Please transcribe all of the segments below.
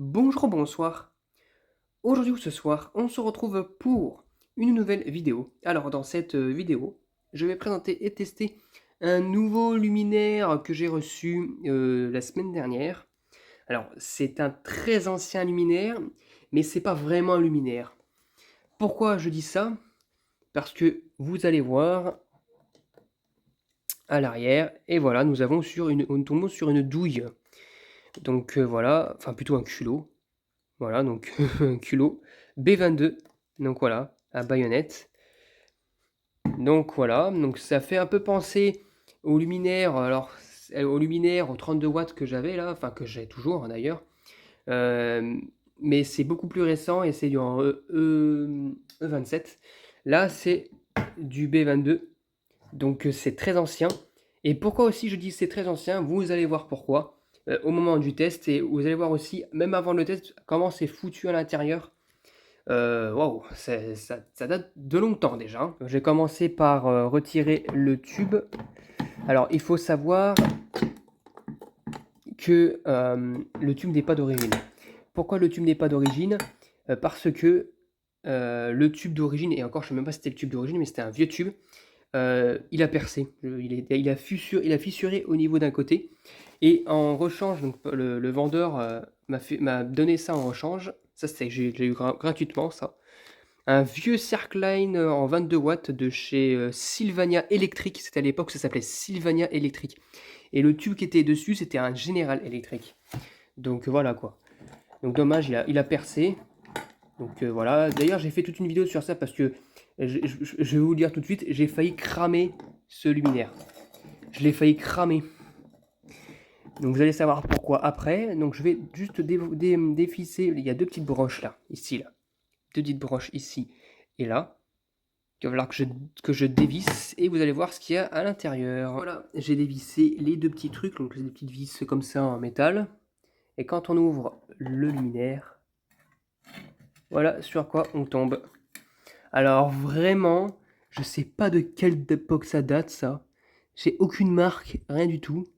Bonjour, bonsoir. Aujourd'hui ou ce soir, on se retrouve pour une nouvelle vidéo. Alors, dans cette vidéo, je vais présenter et tester un nouveau luminaire que j'ai reçu la semaine dernière. Alors, c'est un très ancien luminaire, mais c'est pas vraiment un luminaire. Pourquoi je dis ça? Parce que vous allez voir à l'arrière, et voilà, nous tombons sur une douille. Donc voilà, enfin plutôt un culot. Voilà, donc un culot B22. Donc voilà, à baïonnette. Donc voilà, donc ça fait un peu penser au luminaire, alors au luminaire aux 32 watts que j'avais là, enfin que j'ai toujours hein, d'ailleurs. Euh, mais c'est beaucoup plus récent et c'est du E27. Là, c'est du B22, donc c'est très ancien. Et pourquoi aussi je dis c'est très ancien, vous allez voir pourquoi au moment du test et vous allez voir aussi, même avant le test, comment c'est foutu à l'intérieur. Waouh, ça date de longtemps déjà, hein. J'ai commencé par retirer le tube. Alors, il faut savoir que le tube n'est pas d'origine. Pourquoi le tube n'est pas d'origine? Parce que le tube d'origine, et encore je ne sais même pas si c'était le tube d'origine, mais c'était un vieux tube, il a percé. Il a fissuré au niveau d'un côté. Et en rechange, donc, le vendeur m'a donné ça en rechange. Ça, j'ai eu gratuitement ça. Un vieux Circline en 22 watts de chez Sylvania Electric. C'était à l'époque, ça s'appelait Sylvania Electric. Et le tube qui était dessus, c'était un General Electric. Donc voilà quoi. Donc dommage, il a percé. Donc voilà. D'ailleurs, j'ai fait toute une vidéo sur ça parce que je vais vous le dire tout de suite, j'ai failli cramer ce luminaire. Je l'ai failli cramer. Donc vous allez savoir pourquoi après. Donc je vais juste dévisser. Il y a deux petites broches là, ici là. Deux petites broches ici et là. Il va falloir que je dévisse et vous allez voir ce qu'il y a à l'intérieur. Voilà, j'ai dévissé les deux petits trucs, donc les petites vis comme ça en métal. Et quand on ouvre le luminaire, voilà sur quoi on tombe. Alors vraiment, je sais pas de quelle époque ça date ça. J'ai aucune marque, rien du tout.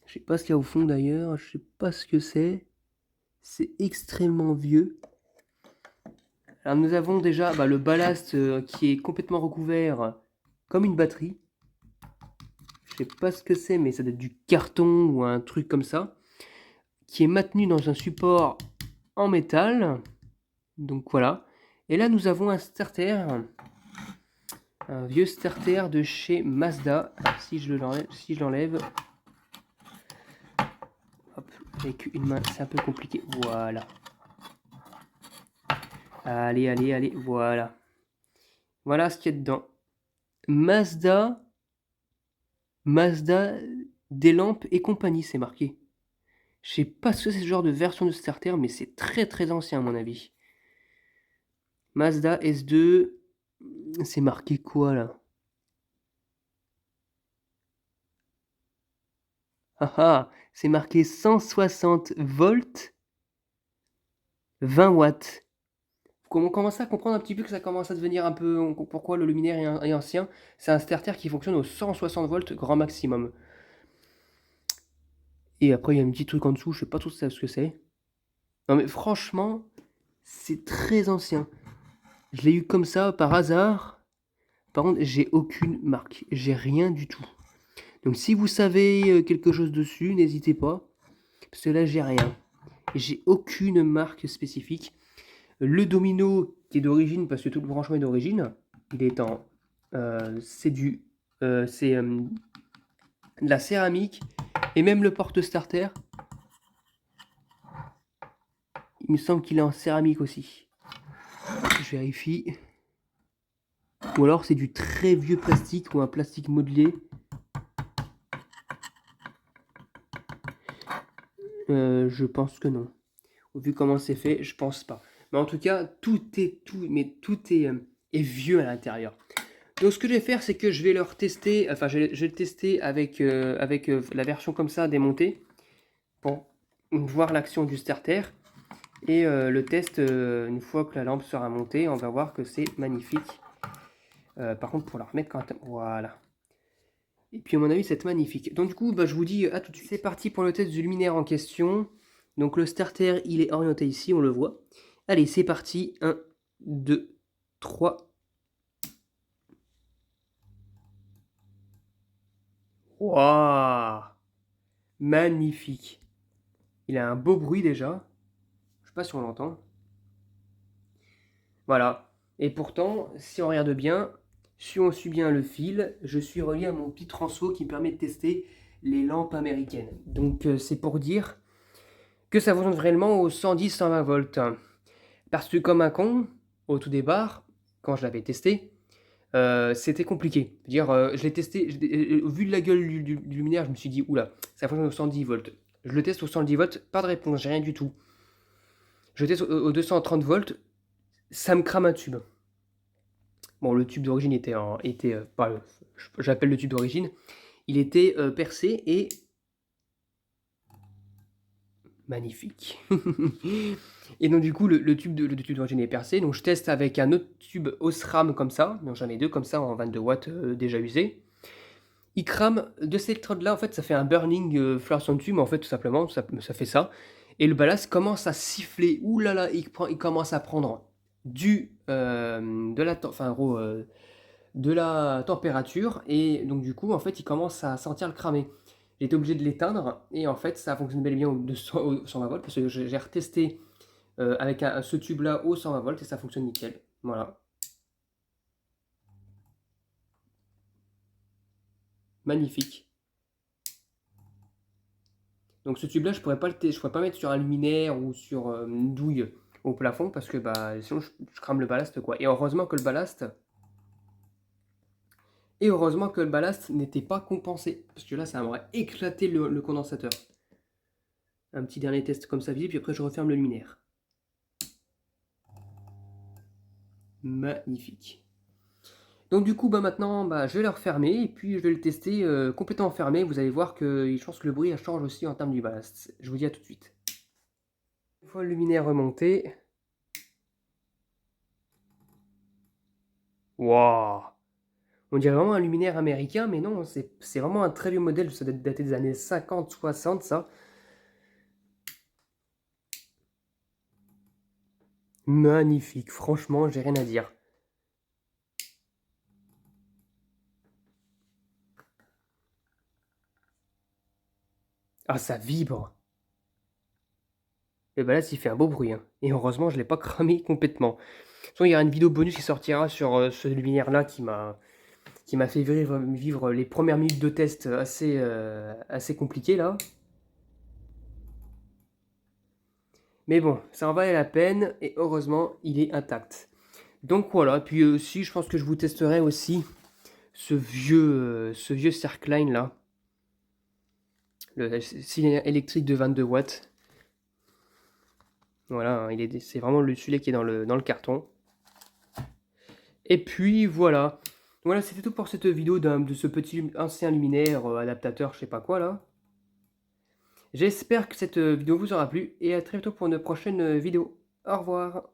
Je sais pas ce qu'il y a au fond d'ailleurs, je sais pas ce que c'est. C'est extrêmement vieux. Alors nous avons déjà le ballast qui est complètement recouvert comme une batterie. Je sais pas ce que c'est, mais ça doit être du carton ou un truc comme ça, qui est maintenu dans un support en métal. Donc voilà. Et là, nous avons un starter, un vieux starter de chez Mazda. Si je l'enlève, hop, avec une main, c'est un peu compliqué. Voilà. Allez, allez, allez, voilà. Voilà ce qu'il y a dedans. Mazda, Mazda, des lampes et compagnie, c'est marqué. Je sais pas ce que c'est ce genre de version de starter, mais c'est très très ancien à mon avis. Mazda S2, c'est marqué quoi là? Ah ah, c'est marqué 160 volts, 20 watts. On commence à comprendre un petit peu que ça commence à devenir un peu pourquoi le luminaire est ancien. C'est un starter qui fonctionne au 160 volts grand maximum. Et après il y a un petit truc en dessous, je sais pas trop ce que c'est. Non mais franchement, c'est très ancien. Je l'ai eu comme ça par hasard. Par contre, j'ai aucune marque, j'ai rien du tout. Donc si vous savez quelque chose dessus, n'hésitez pas. Parce que là, j'ai rien. J'ai aucune marque spécifique. Le domino qui est d'origine, parce que tout le branchement est d'origine, il est en. C'est de la céramique. Et même le porte-starter, il me semble qu'il est en céramique aussi. Je vérifie. Ou alors c'est du très vieux plastique ou un plastique modelé. Je pense que non. Vu comment c'est fait, je pense pas. Mais en tout cas, tout est vieux à l'intérieur. Donc ce que je vais faire, c'est que je vais leur tester, enfin je vais le tester avec la version comme ça démontée pour voir l'action du starter. Et le test, une fois que la lampe sera montée, on va voir que c'est magnifique. Par contre, pour la remettre quand... Voilà. Et puis à mon avis, c'est magnifique. Donc du coup, bah, je vous dis à tout de suite. C'est parti pour le test du luminaire en question. Donc le starter, il est orienté ici, on le voit. Allez, c'est parti. 1, 2, 3. Waouh! Magnifique. Il a un beau bruit déjà. Je sais pas si on l'entend. Voilà. Et pourtant, si on regarde bien, si on suit bien le fil, je suis relié à mon petit transfo qui me permet de tester les lampes américaines. Donc c'est pour dire que ça fonctionne réellement au 110-120 volts. Parce que comme un con, au tout départ, quand je l'avais testé, c'était compliqué. Je veux dire, je l'ai testé, vu de la gueule du luminaire, je me suis dit, oula, ça fonctionne au 110 volts. Je le teste au 110 volts, pas de réponse, j'ai rien du tout. Je teste au 230 volts, ça me crame un tube. Bon, le tube d'origine était pas, j'appelle le tube d'origine, il était percé et magnifique. Et donc du coup, le tube d'origine est percé, donc je teste avec un autre tube Osram comme ça, donc j'en ai deux comme ça en 22 watts déjà usés. Il crame de ces électrodes-là, en fait, ça fait un burning fluorescent tube, en fait, tout simplement, ça fait ça. Et le ballast commence à siffler, ouh là là, il commence à prendre de la, enfin, en gros, de la température, et donc du coup, en fait, il commence à sentir le cramer. J'ai été obligé de l'éteindre, et en fait, ça fonctionne bel et bien au 120 volts, parce que j'ai retesté avec ce tube-là au 120 volts, et ça fonctionne nickel. Voilà. Magnifique. Donc ce tube-là, je pourrais pas mettre sur un luminaire ou sur une douille au plafond parce que bah sinon je crame le ballast quoi. Et heureusement que le ballast n'était pas compensé parce que là ça m'aurait éclaté le condensateur. Un petit dernier test comme ça visible puis après je referme le luminaire. Magnifique. Donc du coup bah maintenant bah, je vais le refermer et puis je vais le tester complètement fermé. Vous allez voir que je pense que le bruit change aussi en termes du ballast. Je vous dis à tout de suite. Une fois le luminaire remonté. Waouh! On dirait vraiment un luminaire américain, mais non, c'est vraiment un très vieux modèle, ça doit dater des années 50-60 ça. Magnifique, franchement, j'ai rien à dire. Ah, ça vibre! Et bah là, il fait un beau bruit, hein. Et heureusement, je ne l'ai pas cramé complètement. De toute façon, il y aura une vidéo bonus qui sortira sur ce luminaire-là qui m'a fait vivre les premières minutes de test assez compliquées là. Mais bon, ça en valait la peine et heureusement, il est intact. Donc voilà, puis aussi, je pense que je vous testerai aussi ce vieux Circline là, le cylindre électrique de 22 watts. Voilà, hein, c'est vraiment celui qui est dans le carton. Et puis voilà. Voilà, c'était tout pour cette vidéo de ce petit ancien luminaire adaptateur, je sais pas quoi là. J'espère que cette vidéo vous aura plu et à très bientôt pour une prochaine vidéo. Au revoir.